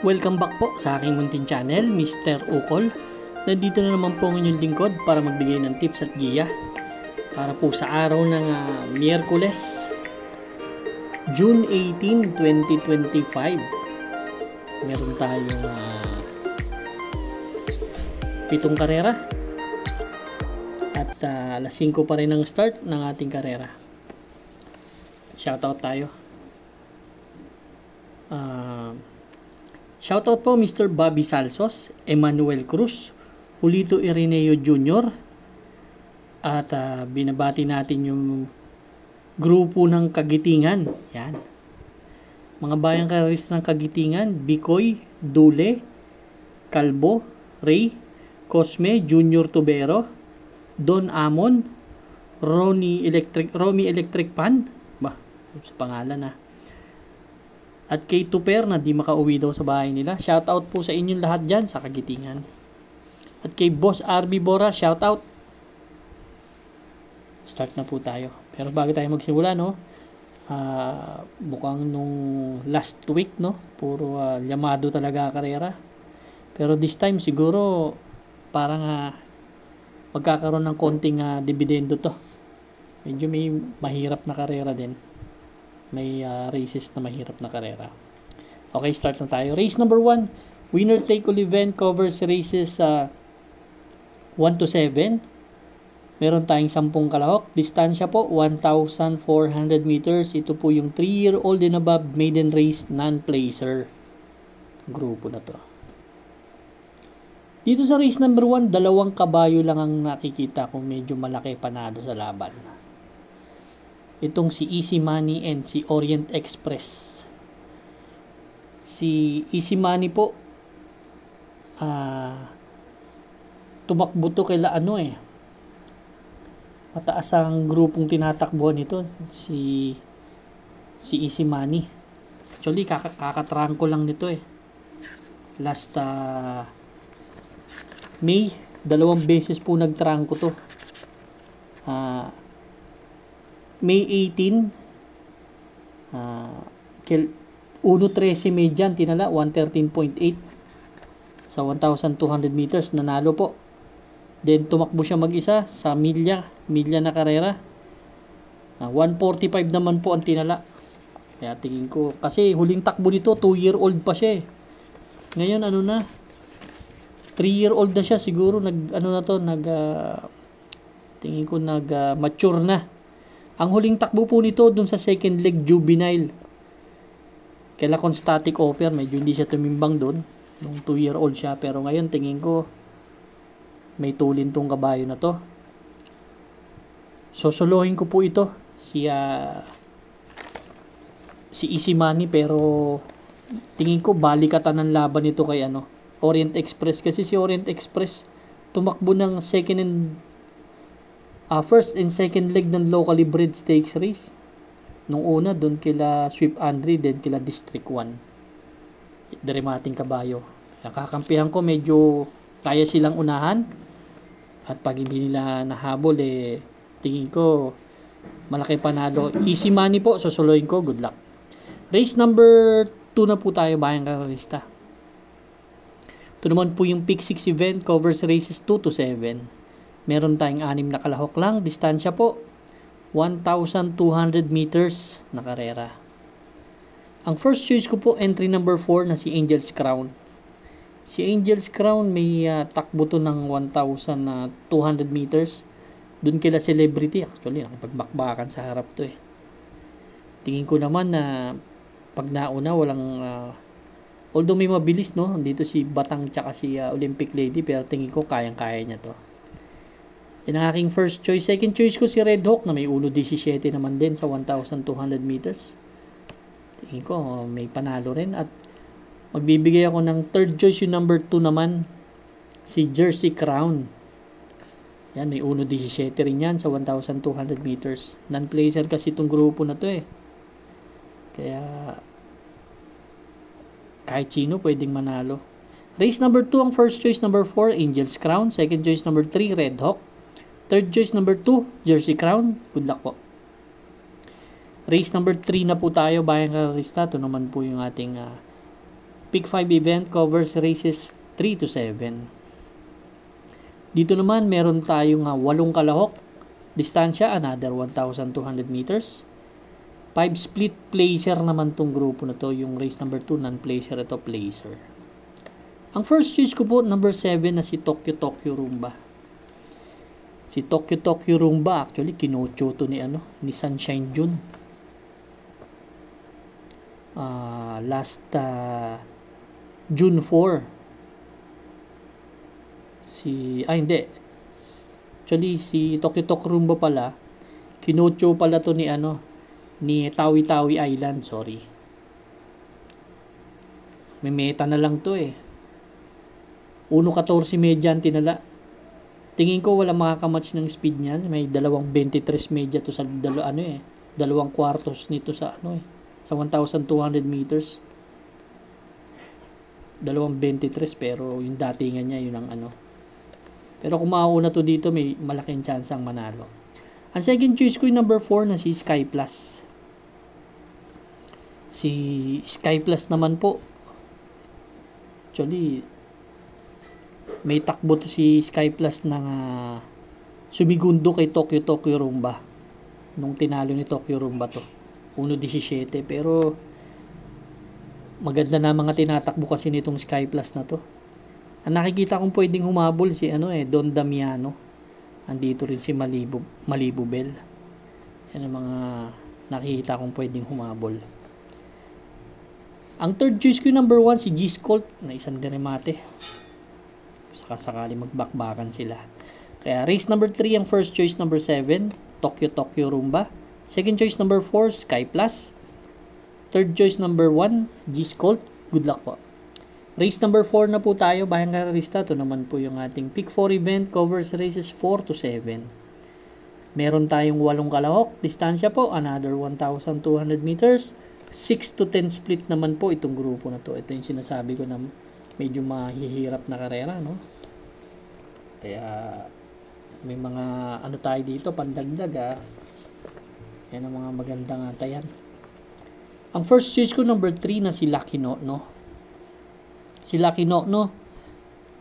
Welcome back po sa aking munting channel, Mr. Ukol. Nandito na naman po ang inyong lingkod para magbigay ng tips at giya para po sa araw ng Miyerkules, June 18, 2025. Meron tayong 7 karera at alas 5 pa rin ang start ng ating karera. Shoutout tayo. Shoutout po Mr. Bobby Salsos, Emmanuel Cruz, Julito Ireneo Jr. At binabati natin yung grupo ng Kagitingan. Yan. Mga bayang karerista ng Kagitingan, Bikoy, Dule, Calbo, Ray, Cosme, Junior Tubero, Don Amon, Romy Electric Pan, sa pangalan at kay Tuper na di makauwi daw sa bahay nila. Shoutout po sa inyong lahat dyan sa Kagitingan. At kay Boss RB Bora, shoutout. Start na po tayo. Pero bago tayo magsimula, mukhang nung last week, puro Yamado talaga karera. Pero this time siguro parang magkakaroon ng konting dividendo to. Medyo may mahirap na karera din. May races na mahirap na karera. Okay, start na tayo. Race number 1, winner take all event, covers races 1 to 7. Meron tayong 10 kalahok. Distansya po 1,400 meters. Ito po yung 3-year-old and above maiden race non-placer grupo na to. Dito sa race number 1, 2 kabayo lang ang nakikita kung medyo malaki panalo sa laban. Itong si Easy Money and si Orient Express. Si Easy Money po tumakbo to kaila mataas ang grupong tinatakbuhan nito, si Easy Money. Actually kakatrangko lang nito last May 2 beses po nagtrangko to. May 18 1.13 medyan tinala 113.8 sa 1,200 meters, nanalo po. Then tumakbo siya mag-isa sa milya na karera, 145 naman po ang tinala. Kaya tingin ko kasi huling takbo nito 2-year-old pa siya ngayon 3-year-old na siya siguro, tingin ko mature na. Ang huling takbo po nito dun sa second leg juvenile. Kaila static offer, medyo hindi siya tumimbang dun. Nung 2-year-old siya. Pero ngayon tingin ko may tulin tong kabayo na to. Sosolohin ko po ito. Si Easy Money, pero tingin ko balikatan ng laban nito kay Orient Express. Kasi si Orient Express tumakbo ng first and second leg ng locally bred stakes race. Nung una, doon kila Sweep Andre, then kila District 1. Dramating kabayo. Kakampihan ko, medyo kaya silang unahan. At pag hindi nila nahabol, tingin ko, malaki panalo. Easy Money po, susuloyin ko. Good luck. Race number 2 na po tayo, bayang karerista. Ito naman po yung Pick 6 event, covers races 2 to 7. Meron tayong 6 na kalahok lang. Distansya po 1,200 meters na karera. Ang first choice ko po, entry number 4 na si Angel's Crown. Si Angel's Crown may takbo to ng 1,200 meters. Doon kila Celebrity. Actually, nakipagmakbakan sa harap to Tingin ko naman na pag nauna, walang although may mabilis, dito si Batang tsaka si Olympic Lady, pero tingin ko kayang-kaya niya to. Yan ang aking first choice. Second choice ko si Red Hawk na may 1.17 naman din sa 1,200 meters. Tingin ko may panalo rin. At magbibigay ako ng third choice, yung number 2 naman, si Jersey Crown. Yan, may 1.17 rin yan sa 1,200 meters. Non-placer kasi itong grupo na to Kaya kahit sino pwedeng manalo. Race number 2, ang first choice number 4, Angel's Crown. Second choice number 3, Red Hawk. Third choice number 2, Jersey Crown. Good luck po. Race number 3 na po tayo, bayang karerista. Ito naman po yung ating Pick 5 event covers races 3 to 7. Dito naman, meron tayong 8 kalahok. Distansya, another 1,200 meters. 5 split placer naman tong grupo na to. Yung race number 2, non-placer. Ito, placer. Ang first choice ko po, number 7 na si Tokyo Rumba. Si Tokyo Rumba, actually, kinocho to ni Sunshine June. Last June 4. Hindi. Actually, si Tokyo Rumba pala, kinocho pala to ni Tawi-Tawi Island, sorry. May meta na lang to 1.14 medya ang tinala. Tingin ko wala makakamatch ng speed niyan. May 2.23 medya to sa dalawang kwartos nito sa sa 1,200 meters. 2.23 pero yung datingan niya yun ang Pero kung mauuna to dito, may malaking chance ang manalo. Ang second choice ko yung number 4 na si Sky Plus. Si Sky Plus naman po. Actually, may takbo to si Sky Plus ng sumigundo kay Tokyo Rumba. Nung tinalo ni Tokyo Rumba to. 1.17 pero maganda na mga tinatakbo kasi nitong Sky Plus na to. Ang nakikita kong pwedeng humabol si Don Damiano. Andito rin si Malibu Bell. Yan ang mga nakikita kong pwedeng humabol. Ang third choice ko yung number 1 si G-Colt na isang deremate. Sakasakali magbakbakan sila. Kaya race number 3 ang first choice number 7, Tokyo Rumba. Second choice number 4, Sky Plus. Third choice number 1, G-Colt. Good luck po. Race number 4 na po tayo, Bayang Karerista. Ito naman po yung ating Pick 4 event, covers races 4 to 7. Meron tayong 8 kalahok. Distansya po, another 1,200 meters. 6 to 10 split naman po itong grupo na to. Ito yung sinasabi ko na medyo mahihirap na karera, no? Kaya may mga tayo dito, pandagdag yan ang mga magandang atayan. Ang first choice ko number 3 na si Lucky No. Si Lucky No,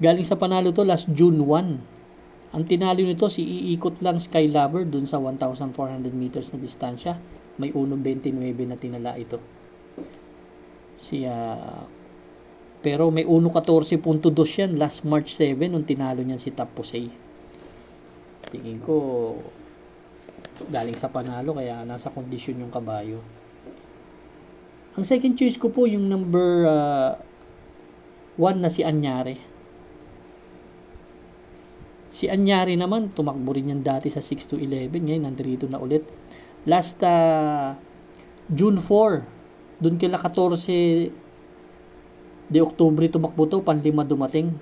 galing sa panalo to last June 1. Ang tinalo nito si iikot lang Sky Lover dun sa 1,400 meters na distansya. May 1.29 na tinala ito. Pero may 1.14.2 yan last March 7 nung tinalo niyan si Tapusay. Tingin ko galing sa panalo kaya nasa kondisyon yung kabayo. Ang second choice ko po yung number 1 na si Anyare. Si Anyare naman tumakbo rin yan dati sa 6 to 11. Ngayon nandito na ulit. Last June 4 dun kila 14 de Oktubre tumakbo to, panlima dumating.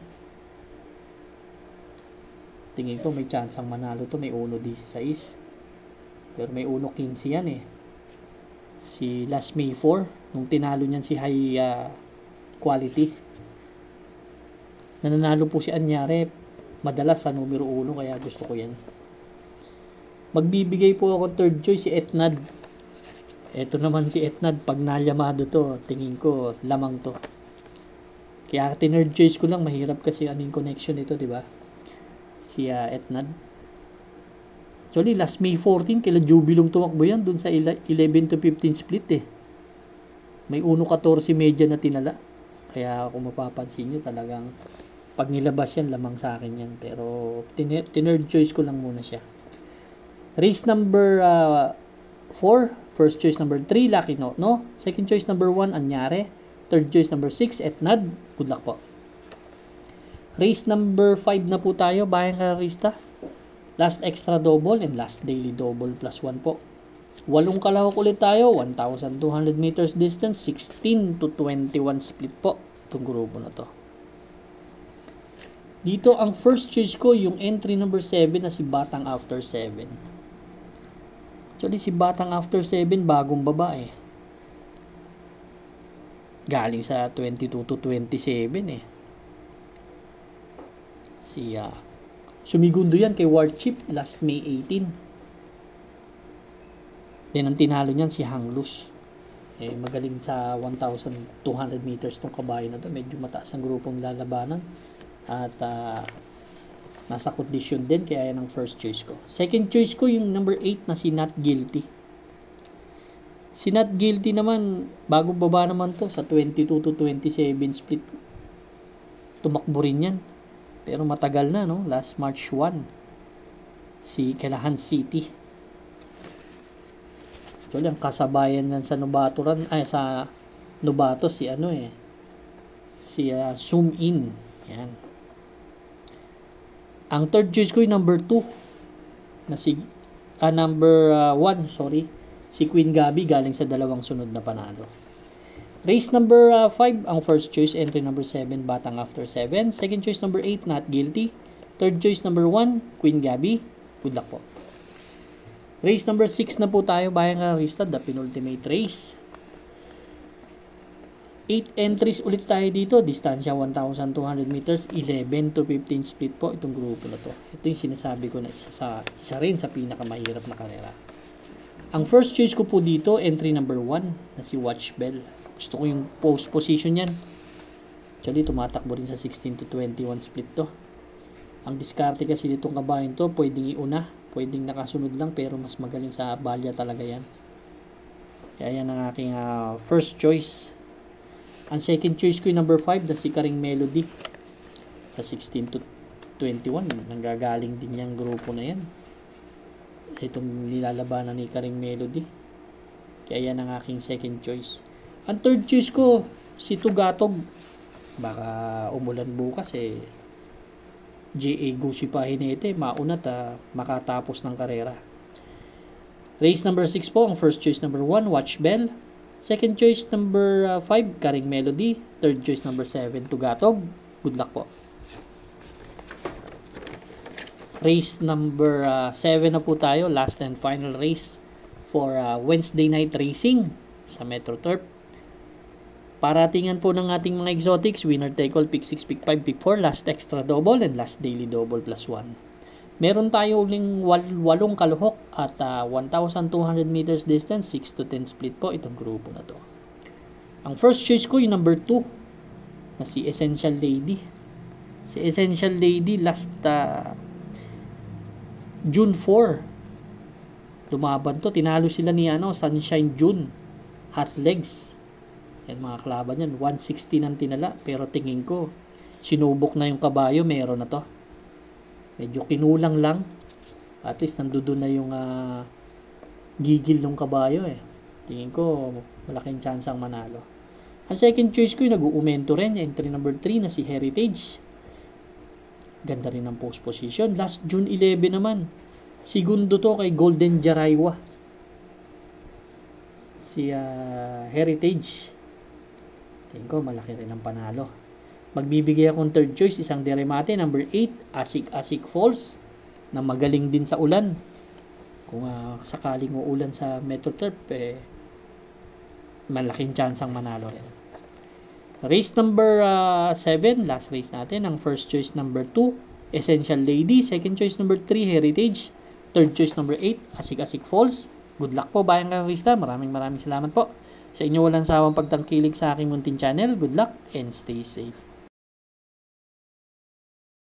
Tingin ko may chance ang manalo to, may 1.16. Pero may 1.15 yan Si last May 4, nung tinalo niyan si High Quality. Nananalo po si Anyare madalas sa numero 1 kaya gusto ko yan. Magbibigay po ako third choice si Etnad. Ito naman si Etnad, pag nalyamado to, tingin ko lamang to. Kaya third choice ko lang, mahirap kasi yung connection nito, di ba? Si Etnad. Actually, last May 14, kila Jubilong tumakbo yan, dun sa 11 to 15 split May 1.14 medya na tinala. Kaya kung mapapansin nyo, talagang pag nilabas yan, lamang sa akin yan. Pero third choice ko lang muna siya. Race number 4, first choice number 3, Lucky No. Second choice number 1, Anyare. Third choice number 6, Etnad. Good luck po. Race number 5 na po tayo, Bayang Karerista. Last extra double and last daily double plus 1 po. 8 kalahok ulit tayo, 1,200 meters distance, 16 to 21 split po itong grupo na to. Dito ang first choice ko, yung entry number 7 na si Batang After 7. Actually, si Batang After 7, bagong babae. Galing sa 22 to 27 Sumigundo yan kay Warchip last May 18. Then ang tinalo niyan si Hanglus. Magaling sa 1,200 meters tong kabayo na to. Medyo mataas ang grupong lalabanan. At nasa condition din, kaya yan ang first choice ko. Second choice ko yung number 8 na si Not Guilty. Si Not Guilty naman, bago baba naman to sa 22 to 27 split. Tumakbo rin yan. Pero matagal na, no? Last March 1. Si Kailahan City. Actually, ang kasabayan yan sa Nobaturan, sa Novatos, si Zoom In. Yan. Ang third choice ko yung number 2 na si number 1, sorry, si Queen Gabi galing sa dalawang sunod na panalo. Race number 5, ang first choice, entry number 7, Batang After 7. Second choice number 8, Not Guilty. Third choice number 1, Queen Gabi. Good luck po. Race number 6 na po tayo, Bayang Karista, the penultimate race. 8 entries ulit tayo dito, distansya 1,200 meters, 11 to 15 split po itong grupo na to. Ito yung sinasabi ko na isa rin sa pinakamahirap na karera. Ang first choice ko po dito, entry number 1 na si Watch Bell. Gusto ko yung post position yan. Actually, tumatakbo rin sa 16 to 21 split to. Ang diskarte kasi ditong kabayan to, pwedeng iuna, pwedeng nakasunod lang, pero mas magaling sa balya talaga yan. Kaya yan ang aking first choice. Ang second choice ko yung number 5 na si Karing Melody. Sa 16 to 21, nanggagaling din yung grupo na yan. Itong nilalabanan ni Karing Melody. Kaya yan ang aking second choice. Ang third choice ko, si Tugatog. Baka umulan bukas J.A. Gusi Pahinete, maunat makatapos ng karera. Race number 6 po, ang first choice number 1, Watch Bell. Second choice number 5, Karing Melody. Third choice number 7, Tugatog. Good luck po. Race number 7 na po tayo, last and final race for Wednesday night racing sa Metro Turf. Paratingan po ng ating mga exotics, winner take all, pick 6, pick 5, pick 4, last extra double, and last daily double plus 1. Meron tayo uling 8 kaluhok at 1,200 meters distance, 6 to 10 split po itong grupo na to. Ang first choice ko yung number 2 na si Essential Lady. Si Essential Lady last June 4. Lumaban to, tinalo sila ni Sunshine June, Hot Legs. Yan mga kalaban yan, 160 ng tinala, pero tingin ko sinubok na yung kabayo, meron na to. Medyo kinulang lang, at least nandoon na yung gigil ng kabayo Tingin ko malaking chance ang manalo. Ang second choice ko yung nag-uumento rin, entry number 3 na si Heritage. Ganda rin ang post position. Last June 11 naman, segundo to kay Golden Jaraywa, si Heritage. Tingin ko malaki rin ang panalo. Magbibigay akong third choice, isang deremate, number 8, Asik Falls, na magaling din sa ulan. Kung sakaling uulan sa Metro Turf, malaking chance ang manalo rin. Race number 7, last race natin. Ang first choice number 2, Essential Lady. Second choice number 3, Heritage. Third choice number 8, Asik Falls. Good luck po, Bayang Karista. Maraming salamat po sa inyo walang sawang pagtangkilik sa aking munting channel. Good luck and stay safe.